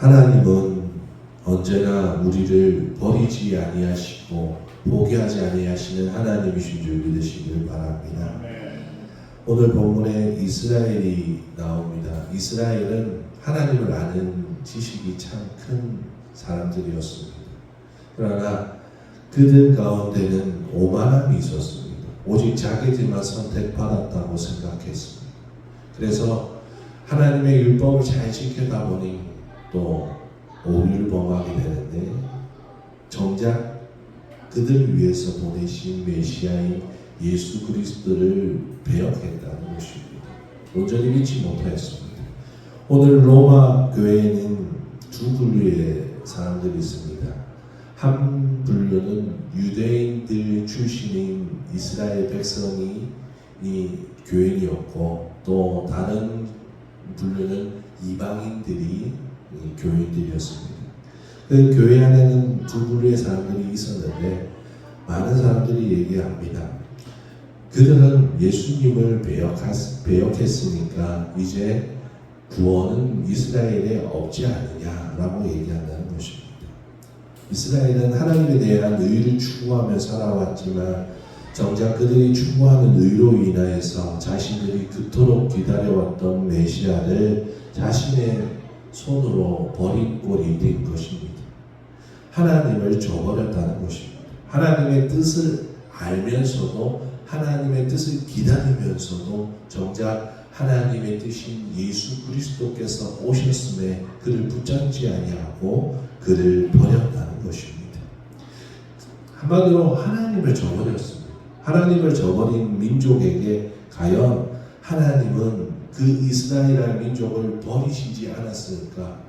하나님은 언제나 우리를 버리지 아니하시고 포기하지 아니하시는 하나님이신 줄 믿으시길 바랍니다. 오늘 본문에 이스라엘이 나옵니다. 이스라엘은 하나님을 아는 지식이 참 큰 사람들이었습니다. 그러나 그들 가운데는 오만함이 있었습니다. 오직 자기들만 선택받았다고 생각했습니다. 그래서 하나님의 율법을 잘 지키다 보니 또 오류를 범하게 되는데, 정작 그들을 위해서 보내신 메시아인 예수 그리스도를 배역했다는 것입니다. 온전히 믿지 못하였습니다. 오늘 로마 교회에는 두 분류의 사람들이 있습니다. 한 분류는 유대인들 출신인 이스라엘 백성이 이 교인이었고, 또 다른 분류는 이방인들이 교인들이었습니다. 그 교회 안에는 두 분류의 사람들이 있었는데, 많은 사람들이 얘기합니다. 그들은 예수님을 배역했으니까 이제 구원은 이스라엘에 없지 않느냐라고 얘기한다는 것입니다. 이스라엘은 하나님에 대한 의를 추구하며 살아왔지만 정작 그들이 추구하는 의로 인하여서 자신들이 그토록 기다려왔던 메시아를 자신의 손으로 버린 꼴이 된 것입니다. 하나님을 저버렸다는 것입니다. 하나님의 뜻을 알면서도, 하나님의 뜻을 기다리면서도 정작 하나님의 뜻인 예수 그리스도께서 오셨음에 그를 붙잡지 아니하고 그를 버렸다는 것입니다. 한마디로 하나님을 저버렸습니다. 하나님을 저버린 민족에게 과연 하나님은 그 이스라엘 민족을 버리시지 않았을까?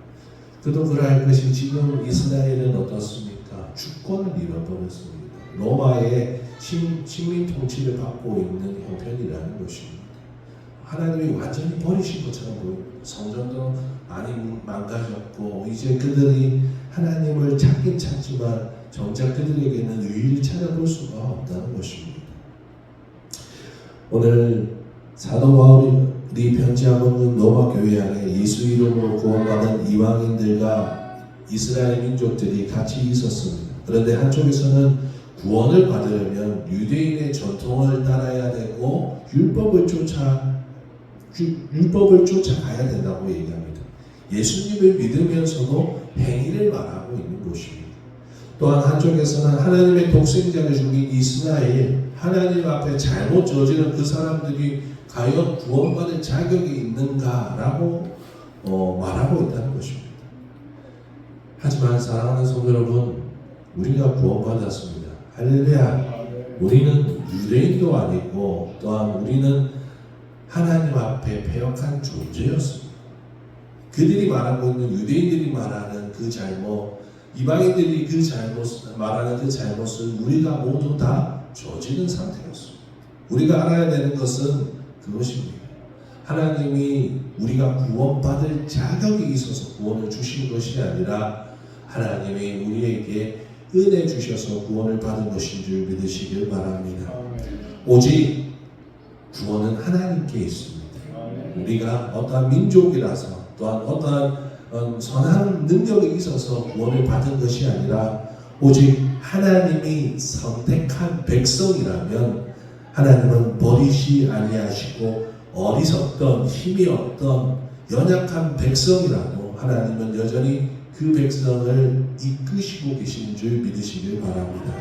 그도 그럴 것이 지금 이스라엘은 어떻습니까? 주권을 잃어버렸습니다. 로마의 식민 통치를 받고 있는 형편이라는 것입니다. 하나님이 완전히 버리신 것처럼 보입니다. 성전도 많이 망가졌고, 이제 그들이 하나님을 찾긴 찾지만 정작 그들에게는 의의를 찾아볼 수가 없다는 것입니다. 오늘 사도 바울이 편지하고 있는 로마 교회 안에 예수 이름으로 구원받은 이방인들과 이스라엘 민족들이 같이 있었습니다. 그런데 한쪽에서는 구원을 받으려면 유대인의 전통을 따라야 되고 율법을 쫓아가야 된다고 얘기합니다. 예수님을 믿으면서도 행위를 말하고 있는 것입니다. 또한 한쪽에서는 하나님의 독생자를 죽인 이스라엘, 하나님 앞에 잘못 저지른 그 사람들이 과연 구원받을 자격이 있는가라고 말하고 있다는 것입니다. 하지만 사랑하는 성도 여러분, 우리가 구원받았습니다. 할렐루야. 우리는 유대인도 아니고 또한 우리는 하나님 앞에 배역한 존재였습니다. 그들이 말하고 있는 유대인들이 말하는 그 잘못, 이방인들이 그 잘못 말하는 그 잘못을 우리가 모두 다 저지른 상태였습니다. 우리가 알아야 되는 것은 그것입니다. 하나님이 우리가 구원받을 자격이 있어서 구원을 주신 것이 아니라 하나님이 우리에게 은혜 주셔서 구원을 받은 것인 줄 믿으시길 바랍니다. 오직 구원은 하나님께 있습니다. 우리가 어떠한 민족이라서 또한 어떠한 선한 능력이 있어서 구원을 받은 것이 아니라 오직 하나님이 선택한 백성이라면 하나님은 버리시 아니하시고 어리석던 힘이 없던 연약한 백성이라도 하나님은 여전히 그 백성을 이끄시고 계신 줄 믿으시길 바랍니다.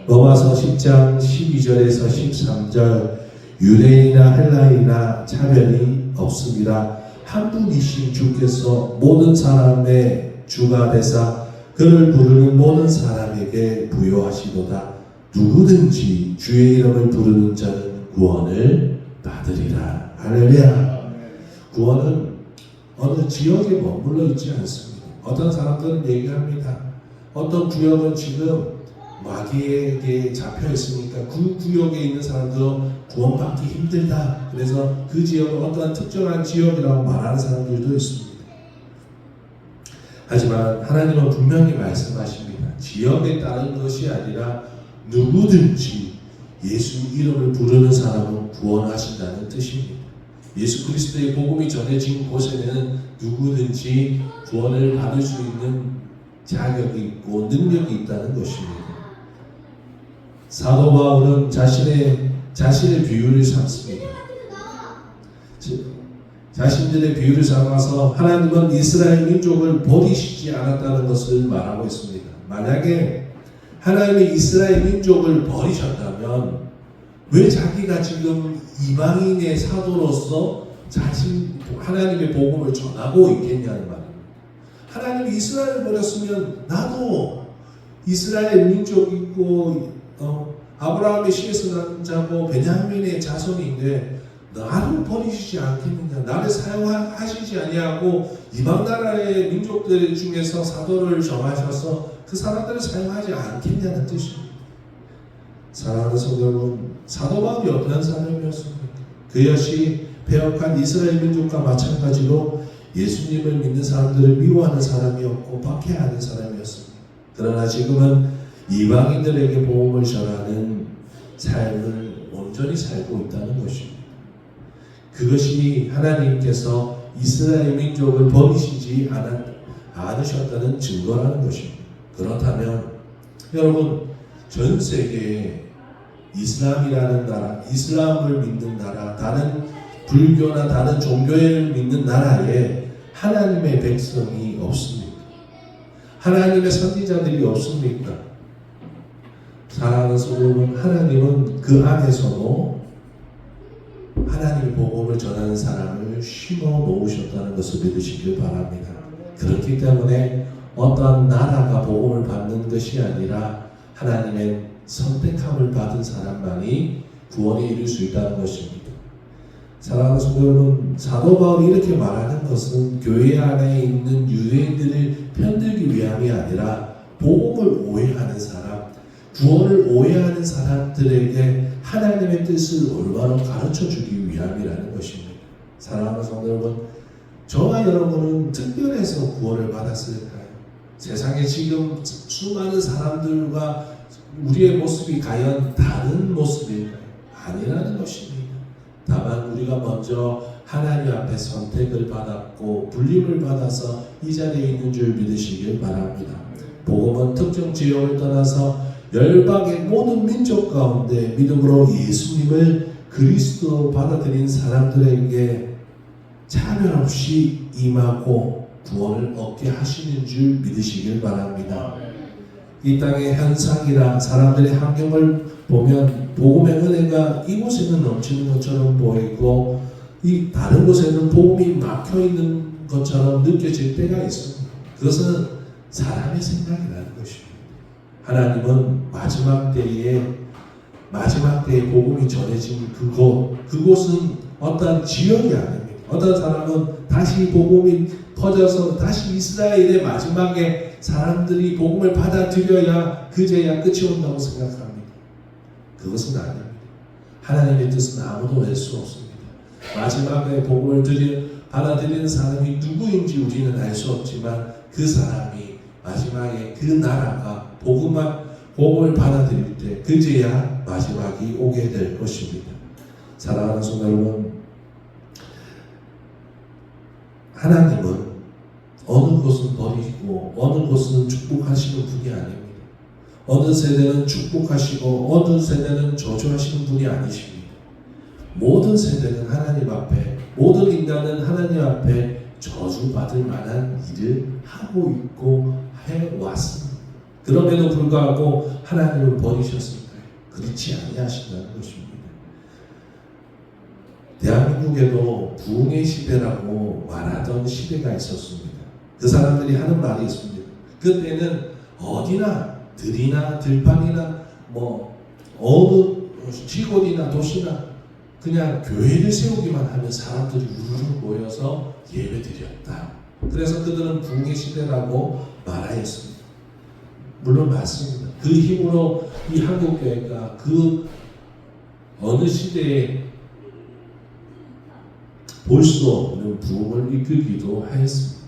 로마서 10장 12절에서 13절 유대인이나 헬라인이나 차별이 없습니다. 한 분이신 주께서 모든 사람의 주가 되사 그를 부르는 모든 사람에게 부여하시도다. 누구든지 주의 이름을 부르는 자는 구원을 받으리라. 할렐루야. 구원은 어느 지역에 머물러 있지 않습니다. 어떤 사람들은 얘기합니다. 어떤 구역은 지금 마귀에게 잡혀 있으니까 그 구역에 있는 사람들은 구원받기 힘들다. 그래서 그 지역은 어떠한 특정한 지역이라고 말하는 사람들도 있습니다. 하지만 하나님은 분명히 말씀하십니다. 지역에 따른 것이 아니라 누구든지 예수 이름을 부르는 사람은 구원하신다는 뜻입니다. 예수 그리스도의 복음이 전해진 곳에는 누구든지 구원을 받을 수 있는 자격이 있고 능력이 있다는 것입니다. 사도 바울은 자신의 비유를 삼습니다. 자신들의 비유를 삼아서 하나님은 이스라엘 민족을 버리시지 않았다는 것을 말하고 있습니다. 만약에 하나님이 이스라엘 민족을 버리셨다면 왜 자기가 지금 이방인의 사도로서 하나님의 복음을 전하고 있겠냐는 말입니다. 하나님이 이스라엘을 버렸으면 나도 이스라엘 민족이고 아브라함의 씨에서 난 자고 베냐민의 자손인데 나를 버리시지 않겠느냐, 나를 사용하시지 아니하고 이방 나라의 민족들 중에서 사도를 정하셔서 그 사람들을 사용하지 않겠냐는 뜻입니다. 사랑하는 성도 여러분, 사도 바울이 어떤 사람이었습니까? 그 역시 배역한 이스라엘 민족과 마찬가지로 예수님을 믿는 사람들을 미워하는 사람이었고 박해하는 사람이었습니다. 그러나 지금은 이방인들에게 복음을 전하는 삶을 온전히 살고 있다는 것입니다. 그것이 하나님께서 이스라엘 민족을 버리시지 않으셨다는 증거라는 것입니다. 그렇다면 여러분, 전 세계에 이슬람이라는 나라, 이슬람을 믿는 나라, 다른 불교나 다른 종교를 믿는 나라에 하나님의 백성이 없습니까? 하나님의 선지자들이 없습니까? 사랑하는 성도 여러분, 하나님은 그 안에서도 하나님의 복음을 전하는 사람을 심어 놓으셨다는 것을 믿으시길 바랍니다. 그렇기 때문에 어떤 나라가 복음을 받는 것이 아니라 하나님의 선택함을 받은 사람만이 구원에 이룰 수 있다는 것입니다. 사랑하는 성도 여러분, 사도 바울이 이렇게 말하는 것은 교회 안에 있는 유대인들을 편들기 위함이 아니라 복음을 오해하는 사람, 구원을 오해하는 사람들에게 하나님의 뜻을 올바로 가르쳐주기 위함이라는 것입니다. 사랑하는 성도 여러분, 저와 여러분은 특별해서 구원을 받았을까요? 세상에 지금 수많은 사람들과 우리의 모습이 과연 다른 모습일까요? 아니라는 것입니다. 다만 우리가 먼저 하나님 앞에 선택을 받았고 불림을 받아서 이 자리에 있는 줄 믿으시길 바랍니다. 복음은 특정 지역을 떠나서 열방의 모든 민족 가운데 믿음으로 예수님을 그리스도로 받아들인 사람들에게 차별 없이 임하고 구원을 얻게 하시는 줄 믿으시길 바랍니다. 이 땅의 현상이나 사람들의 환경을 보면 복음의 은혜가 이곳에는 넘치는 것처럼 보이고 이 다른 곳에는 복음이 막혀 있는 것처럼 느껴질 때가 있습니다. 그것은 사람의 생각이라는 것입니다. 하나님은 마지막 때에 복음이 전해진 그곳은 어떤 지역이 아닙니다. 어떤 사람은 다시 복음이 퍼져서 다시 이스라엘의 마지막에 사람들이 복음을 받아들여야 그제야 끝이 온다고 생각합니다. 그것은 아닙니다. 하나님의 뜻은 아무도 알 수 없습니다. 마지막에 복음을 받아들이는 사람이 누구인지 우리는 알 수 없지만 그 사람이 마지막에 그 나라가 복음을 받아들일 때 그제야 마지막이 오게 될 것입니다. 사랑하는 성도 여러분, 하나님은 어느 곳은 버리고 어느 곳은 축복하시는 분이 아닙니다. 어느 세대는 축복하시고 어느 세대는 저주하시는 분이 아니십니다. 모든 세대는 하나님 앞에, 모든 인간은 하나님 앞에 저주받을 만한 일을 하고 있고 해왔습니다. 그럼에도 불구하고 하나님을 버리셨을까요? 그렇지 아니하신다는 것입니다. 대한민국에도 부흥의 시대라고 말하던 시대가 있었습니다. 그 사람들이 하는 말이 있습니다. 그때는 어디나 들이나 들판이나 어느 시골이나 도시나 그냥 교회를 세우기만 하면 사람들이 우르르 모여서 예배드렸다. 그래서 그들은 부흥의 시대라고 말하였습니다. 물론 맞습니다. 그 힘으로 이 한국교회가 그 어느 시대에 볼 수 없는 부흥을 이끌기도 하였습니다.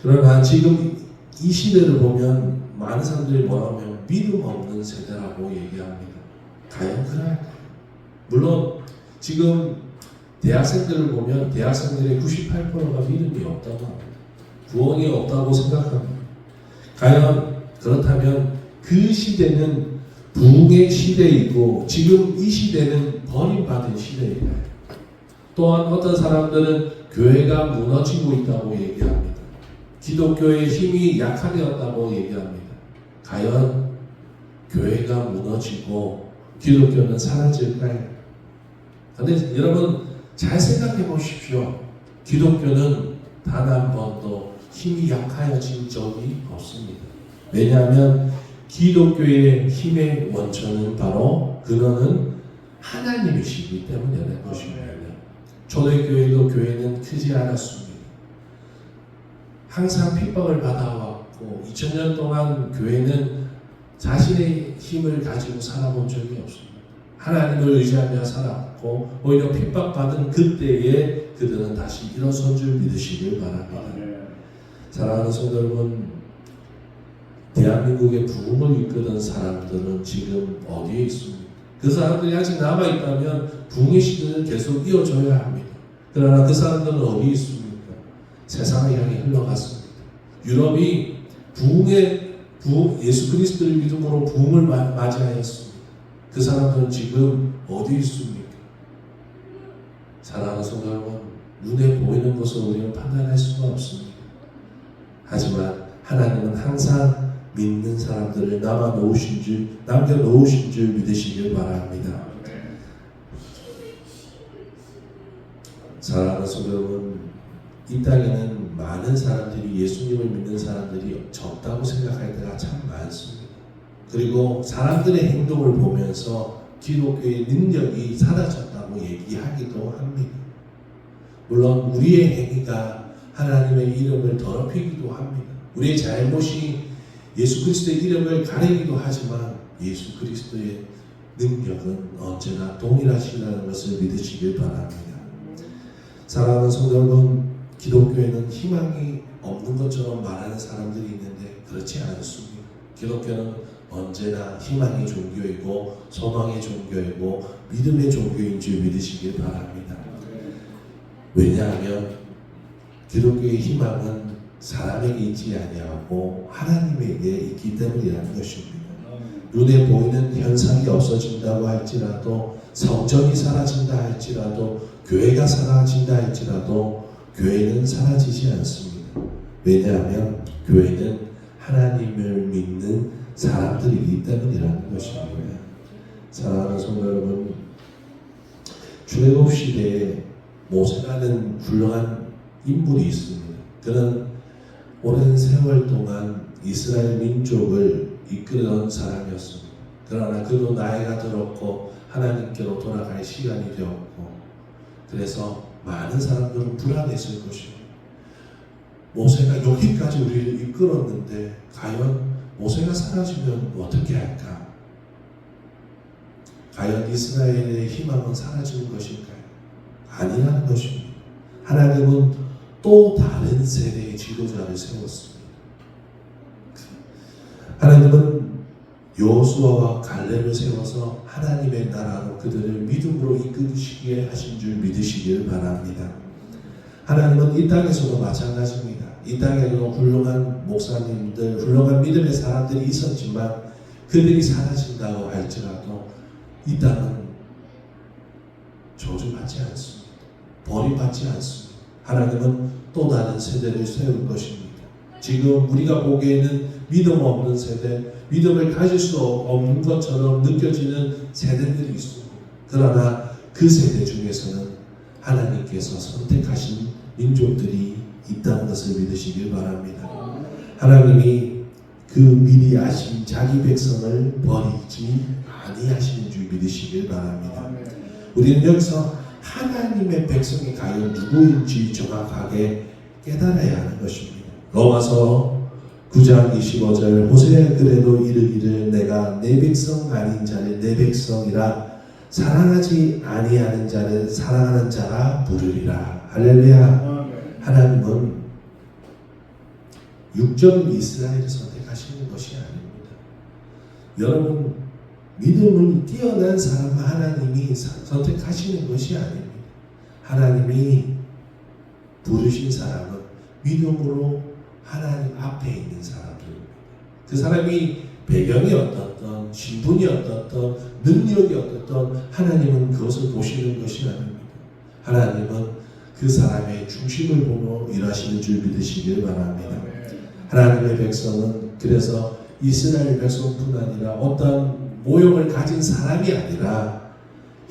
그러나 지금 이 시대를 보면 많은 사람들이 뭐라고 하면 믿음 없는 세대라고 얘기합니다. 과연 그럴까요? 물론 지금 대학생들을 보면 대학생들의 98%가 믿음이 없다고 합니다. 구원이 없다고 생각합니다. 과연 그렇다면 그 시대는 부흥의 시대이고 지금 이 시대는 버림받은 시대인가요? 또한 어떤 사람들은 교회가 무너지고 있다고 얘기합니다. 기독교의 힘이 약화되었다고 얘기합니다. 과연 교회가 무너지고 기독교는 사라질까요? 근데 여러분 잘 생각해 보십시오. 기독교는 단 한 번도 힘이 약해진 적이 없습니다. 왜냐하면 기독교의 힘의 원천은 바로 근원은 하나님이시기 때문이라는 것입니다. 초대교회도 교회는 크지 않았습니다. 항상 핍박을 받아왔고 2000년 동안 교회는 자신의 힘을 가지고 살아본 적이 없습니다. 하나님을 의지하며 살았고 오히려 핍박받은 그때에 그들은 다시 일어선 줄 믿으시길 바랍니다. 사랑하는 성도 여러분, 대한민국의 부흥을 이끄던 사람들은 지금 어디에 있습니까? 그 사람들이 아직 남아있다면 부흥의 시대는 계속 이어져야 합니다. 그러나 그 사람들은 어디 있습니까? 세상을 향해 흘러갔습니다. 유럽이 예수 그리스도를 믿음으로 부흥을 맞이하였습니다. 그 사람들은 지금 어디 있습니까? 사랑하는 성도 여러분, 눈에 보이는 것을 우리는 판단할 수가 없습니다. 하지만 하나님은 항상 믿는 사람들을 남겨놓으신 줄 믿으시길 바랍니다. 사랑하는 성도 여러분, 이 땅에는 많은 사람들이 예수님을 믿는 사람들이 적다고 생각할 때가 참 많습니다. 그리고 사람들의 행동을 보면서 기독교의 능력이 사라졌다고 얘기하기도 합니다. 물론 우리의 행위가 하나님의 이름을 더럽히기도 합니다. 우리의 잘못이 예수 그리스도의 이름을 가리기도 하지만 예수 그리스도의 능력은 언제나 동일하시다는 것을 믿으시길 바랍니다. 사랑하는 성도 여러분, 기독교에는 희망이 없는 것처럼 말하는 사람들이 있는데 그렇지 않습니다. 기독교는 언제나 희망의 종교이고 소망의 종교이고 믿음의 종교인 줄 믿으시길 바랍니다. 왜냐하면 기독교의 희망은 사람에게 있지 아니하고 하나님에게 있기 때문이라는 것입니다. 눈에 보이는 현상이 없어진다고 할지라도, 성전이 사라진다 할지라도, 교회가 사라진다 할지라도 교회는 사라지지 않습니다. 왜냐하면 교회는 하나님을 믿는 사람들이기 때문이라는 것입니다. 사랑하는 성도 여러분, 출애굽 시대에 모세라는 훌륭한 인물이 있습니다. 그는 오랜 세월 동안 이스라엘 민족을 이끌어온 사람이었습니다. 그러나 그도 나이가 들었고 하나님께로 돌아갈 시간이 되었고, 그래서 많은 사람들은 불안했을 것입니다. 모세가 여기까지 우리를 이끌었는데 과연 모세가 사라지면 어떻게 할까? 과연 이스라엘의 희망은 사라지는 것일까요? 아니라는 것입니다. 하나님은 또 다른 세대의 지도자를 세웠습니다. 하나님은 여호수아와 갈렙을 세워서 하나님의 나라로 그들을 믿음으로 이끄시게 하신 줄 믿으시길 바랍니다. 하나님은 이 땅에서도 마찬가지입니다. 이 땅에도 훌륭한 목사님들, 훌륭한 믿음의 사람들이 있었지만 그들이 사라진다고 할지라도 이 땅은 저주받지 않습니다. 버림받지 않습니다. 하나님은 또 다른 세대를 세울 것입니다. 지금 우리가 보기에는 믿음 없는 세대, 믿음을 가질 수 없는 것처럼 느껴지는 세대들이 있습니다. 그러나 그 세대 중에서는 하나님께서 선택하신 민족들이 있다는 것을 믿으시길 바랍니다. 하나님이 그 미리 아신 자기 백성을 버리지 아니하시는 줄 믿으시길 바랍니다. 우리는 여기서 하나님의 백성이 과연 누구인지 정확하게 깨달아야 하는 것입니다. 로마서 9장 25절, 호세의 글에도 이르기를 내가 내 백성 아닌 자를 내 백성이라, 사랑하지 아니하는 자를 사랑하는 자라 부르리라. 할렐루야. 하나님은 육적인 이스라엘을 선택하시는 것이 아닙니다. 여러분, 믿음을 뛰어난 사람을 하나님이 선택하시는 것이 아닙니다. 하나님이 부르신 사람은 믿음으로 하나님 앞에 있는 사람들입니다. 그 사람이 배경이 어떻든 신분이 어떻든 능력이 어떻든 하나님은 그것을 보시는 것이 아닙니다. 하나님은 그 사람의 중심을 보고 일하시는 줄 믿으시길 바랍니다. 하나님의 백성은 그래서 이스라엘 백성뿐 아니라 어떤 모형을 가진 사람이 아니라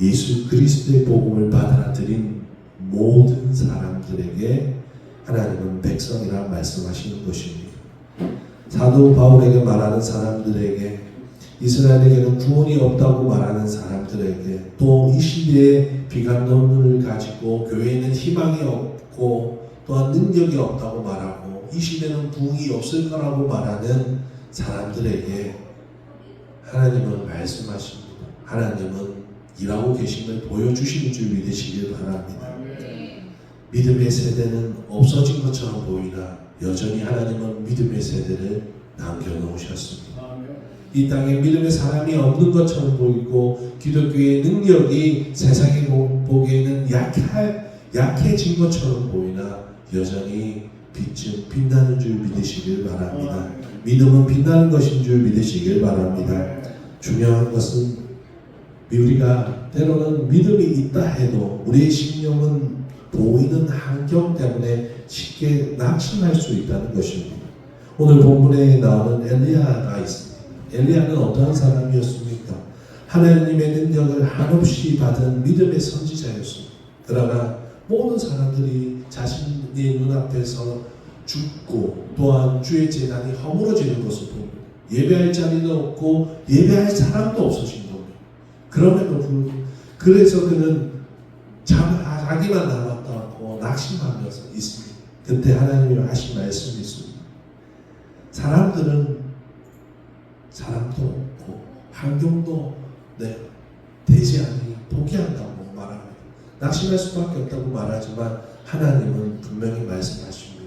예수 그리스도의 복음을 받아들인 모든 사람들에게 하나님은 백성이라 말씀하시는 것입니다. 사도 바울에게 말하는 사람들에게, 이스라엘에게는 구원이 없다고 말하는 사람들에게, 또 이 시대에 비관론을 가지고 교회에는 희망이 없고 또한 능력이 없다고 말하고 이 시대는 부흥이 없을 거라고 말하는 사람들에게 하나님은 말씀하십니다. 하나님은 일하고 계심을 보여주시는 줄 믿으시길 바랍니다. 믿음의 세대는 없어진 것처럼 보이나 여전히 하나님은 믿음의 세대를 남겨놓으셨습니다. 이 땅에 믿음의 사람이 없는 것처럼 보이고 기독교의 능력이 세상에 보기에는 약해진 것처럼 보이나 여전히 빛은 빛나는 줄 믿으시길 바랍니다. 믿음은 빛나는 것인 줄 믿으시길 바랍니다. 중요한 것은 우리가 때로는 믿음이 있다 해도 우리의 심령은 보이는 환경 때문에 쉽게 낙심할 수 있다는 것입니다. 오늘 본문에 나오는 엘리야가 있습니다. 엘리야는 어떠한 사람이었습니까? 하나님의 능력을 한없이 받은 믿음의 선지자였습니다. 그러나 모든 사람들이 자신의 눈앞에서 죽고 또한 주의 재단이 허물어지는 것을 봅니다. 예배할 자리도 없고 예배할 사람도 없어진 겁니다. 그럼에도 그래서 그는 자기만 남았다고 낙심하면서 있습니다. 그때 하나님이 하신 말씀이 있습니다. 사람도 없고 환경도 되지 않으니 포기한다고 말합니다. 낙심할 수밖에 없다고 말하지만 하나님은 분명히 말씀하십니다.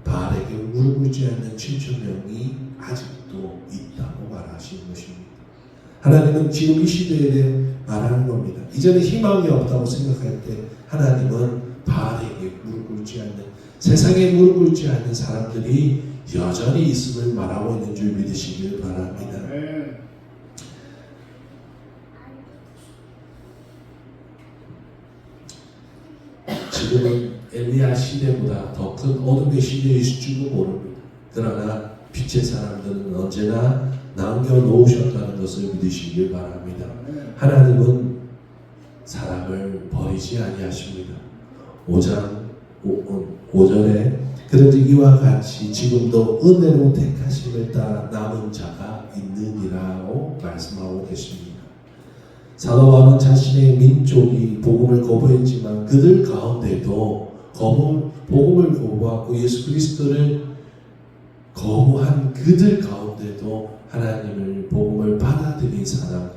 바알에게 울부짖지 않는 7,000명이 아직도 있다고 말하시는 것입니다. 하나님은 지금 이 시대에 말하는 겁니다. 이제는 희망이 없다고 생각할 때 하나님은 바알에게 무릎 꿇지 않는, 세상에 무릎 꿇지 않는 사람들이 여전히 있음을 말하고 있는 줄 믿으시길 바랍니다. 지금은 엘리야 시대보다 더 큰 어둠의 시대일지도 모릅니다. 그러나 빛의 사람들은 언제나 남겨놓으셨다는 것을 믿으시길 바랍니다. 하나님은 사람을 버리지 아니하십니다. 5장 5절에 그런지 이와 같이 지금도 은혜로 택하심을 따라 남은 자가 있느니라고 말씀하고 계십니다. 사도 바울은 자신의 민족이 복음을 거부했지만 그들 가운데도 복음을 거부하고 예수 그리스도를 거부한 그들 가운데도 하나님을 복음을 받아들인 사람,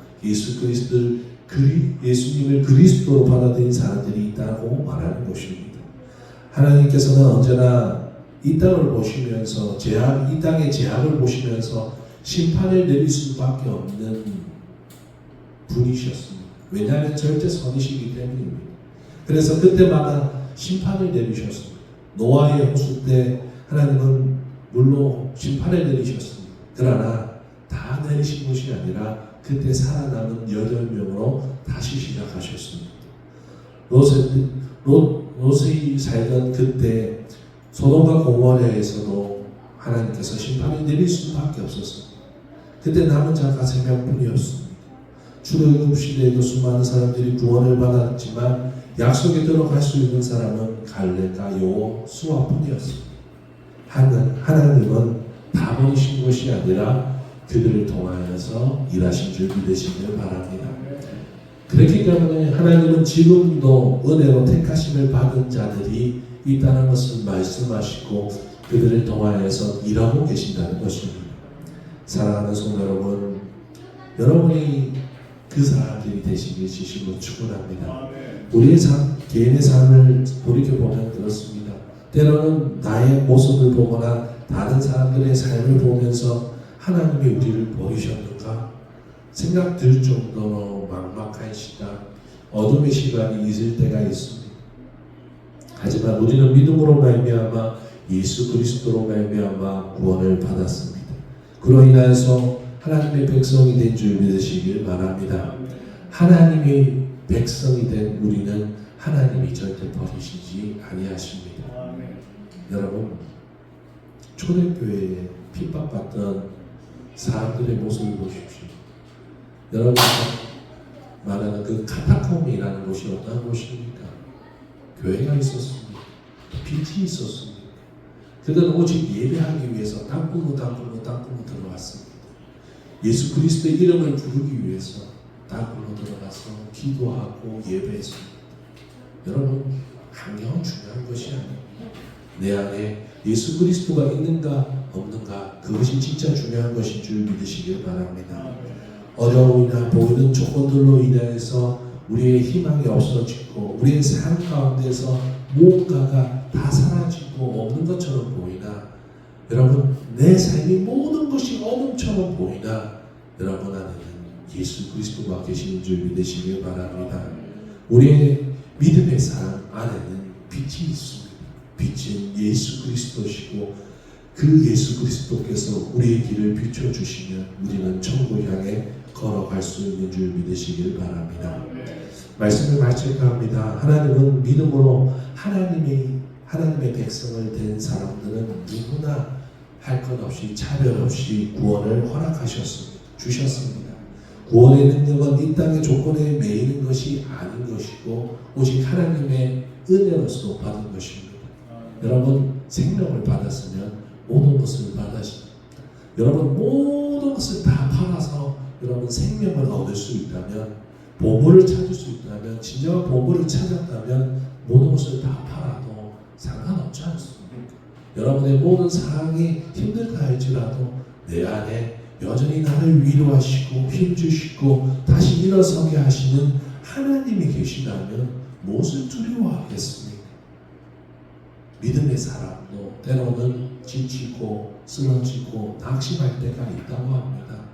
예수님을 그리스도로 받아들인 사람들이 있다고 말하는 것입니다. 하나님께서는 언제나 이 땅을 보시면서 이 땅의 재앙을 보시면서 심판을 내릴 수밖에 없는 분이셨습니다. 왜냐하면 절대 선이시기 때문입니다. 그래서 그때마다 심판을 내리셨습니다. 노아의 호수 때 하나님은 물로 심판을 내리셨습니다. 그러나 다 내리신 것이 아니라 그때 살아남은 8명으로 다시 시작하셨습니다. 롯이 살던 그때 소돔과 고모라에서도 하나님께서 심판을 내릴 수밖에 없었습니다. 그때 남은 자가 3명뿐이었습니다. 출애굽 시대에도 수많은 사람들이 구원을 받았지만 약속에 들어갈 수 있는 사람은 갈렙과 여호수아뿐이었습니다. 하나님은 다 버리신 것이 아니라 그들을 통하여서 일하신 줄 믿으시길 바랍니다. 그렇기 때문에 하나님은 지금도 은혜로 택하심을 받은 자들이 있다는 것을 말씀하시고 그들을 통하여서 일하고 계신다는 것입니다. 사랑하는 성도 여러분, 여러분이 그 사람들이 되시길 진심으로 축원합니다. 우리의 개인의 삶을 돌이켜보면 그렇습니다. 때로는 나의 모습을 보거나 다른 사람들의 삶을 보면서 하나님이 우리를 버리셨는가 생각 들 정도로 막막한 시간, 어둠의 시간이 있을 때가 있습니다. 하지만 우리는 믿음으로 말미암아 예수 그리스도로 말미암아 구원을 받았습니다. 그로 인하여서 하나님의 백성이 된 줄 믿으시길 바랍니다. 하나님의 백성이 된 우리는 하나님이 절대 버리시지 아니하십니다. 여러분, 초대교회에 핍박받던 사람들의 모습을 보십시오. 여러분 말하는 그 카타콤이라는 곳이 어떤 곳입니까? 교회가 있었습니다. 빛이 있었습니다. 그들은 오직 예배하기 위해서 땅굴로 들어왔습니다. 예수 그리스도의 이름을 부르기 위해서 땅굴로 들어가서 기도하고 예배했습니다. 여러분, 환경은 중요한 것이 아닙니다. 내 안에 예수 그리스도가 있는가 없는가, 그것이 진짜 중요한 것인 줄 믿으시길 바랍니다. 어려움이나 보이는 조건들로 인해서 우리의 희망이 없어지고 우리의 삶 가운데서 무언가가 다 사라지고 없는 것처럼 보이나, 여러분, 내 삶이 모든 것이 어둠처럼 보이나 여러분 안에는 예수 그리스도가 계시는 줄 믿으시길 바랍니다. 우리의 믿음의 삶 안에는 빛이 있습니다. 빛은 예수 그리스도시고 그 예수 그리스도께서 우리의 길을 비춰주시면 우리는 천국 향해 걸어갈 수 있는 줄 믿으시길 바랍니다. 말씀을 마칠까 합니다. 하나님은 믿음으로 하나님의 백성을 된 사람들은 누구나 할 것 없이 차별 없이 구원을 허락하셨습니다. 주셨습니다. 구원의 능력은 이 땅의 조건에 매이는 것이 아닌 것이고 오직 하나님의 은혜로서 받은 것입니다. 여러분, 생명을 받았으면 모든 것을 받으십니다. 여러분, 모든 것을 다 팔아서 여러분 생명을 얻을 수 있다면, 보물을 찾을 수 있다면, 진정한 보물을 찾았다면 모든 것을 다 팔아도 상관없지 않습니까? 여러분의 모든 상황이 힘들다 할지라도 내 안에 여전히 나를 위로하시고 힘주시고 다시 일어서게 하시는 하나님이 계시다면 무엇을 두려워하겠습니까? 믿음의 사람도 때로는 지치고 쓰러지고 낙심할 때가 있다고 합니다.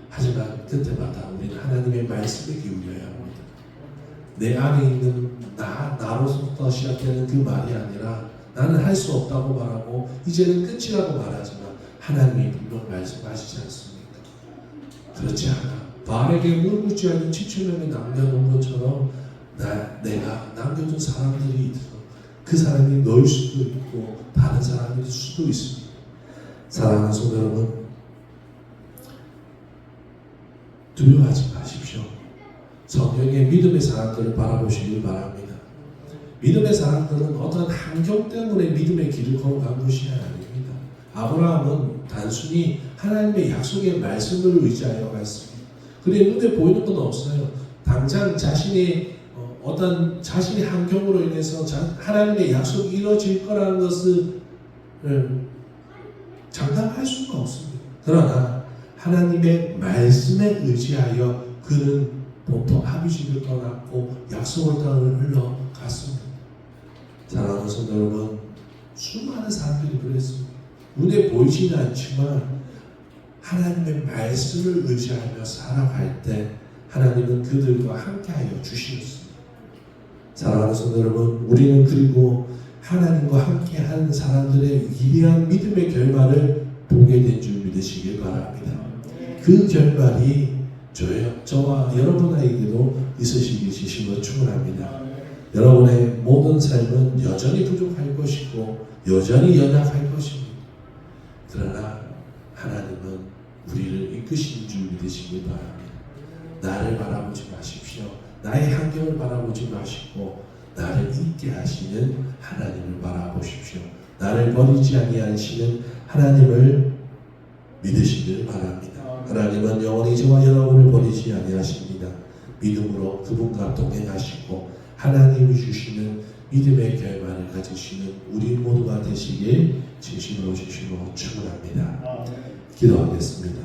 하지만 그때마다 우리는 하나님의 말씀에 기울여야 합니다. 내 안에 있는 나로부터 시작되는 그 말이 아니라 나는 할 수 없다고 말하고 이제는 끝이라고 말하지만 하나님이 분명 말씀하시지 않습니까? 그렇지 않아. 바알에게 물묻지 않은 7,000명이 남겨놓은 것처럼 내가 남겨둔 사람들이 있어. 그 사람이 너일 수도 있고 다른 사람일 수도 있습니다. 사랑하는 성도 여러분, 두려워하지 마십시오. 성경의 믿음의 사람들을 바라보시길 바랍니다. 믿음의 사람들은 어떤 환경 때문에 믿음의 길을 걸어간 것이 아닙니다. 아브라함은 단순히 하나님의 약속의 말씀을 의지하여 갔습니다. 그의 눈에 보이는 건 없어요. 당장 자신의 환경으로 인해서 하나님의 약속이 이루어질 거라는 것을 장담할 수가 없습니다. 그러나 하나님의 말씀에 의지하여 그는 보통 아비집을 떠났고 약속을 따라 흘러갔습니다. 사랑하는 성도 여러분, 수많은 사람들이 그랬습니다. 눈에 보이지는 않지만 하나님의 말씀을 의지하며 살아갈 때 하나님은 그들과 함께하여 주시었습니다. 사랑하는 성도 여러분, 우리는 그리고 하나님과 함께하는 사람들의 위대한 믿음의 결말을 보게 된 줄 믿으시길 바랍니다. 그 결말이 저와 여러분에게도 있으시기 시심은 충분합니다. 여러분의 모든 삶은 여전히 부족할 것이고 여전히 연약할 것입니다. 그러나 하나님은 우리를 이끄시는 줄 믿으시길 바랍니다. 나를 바라보지 마십시오. 나의 환경을 바라보지 마시고 나를 있게 하시는 하나님을 바라보십시오. 나를 버리지 아니하시는 하나님을 믿으시길 바랍니다. 하나님은 영원히 저와 여러분을 버리지 아니하십니다. 믿음으로 그분과 동행하시고 하나님이 주시는 믿음의 결말을 가지시는 우리 모두가 되시길 진심으로 주시고 축원합니다. 기도하겠습니다.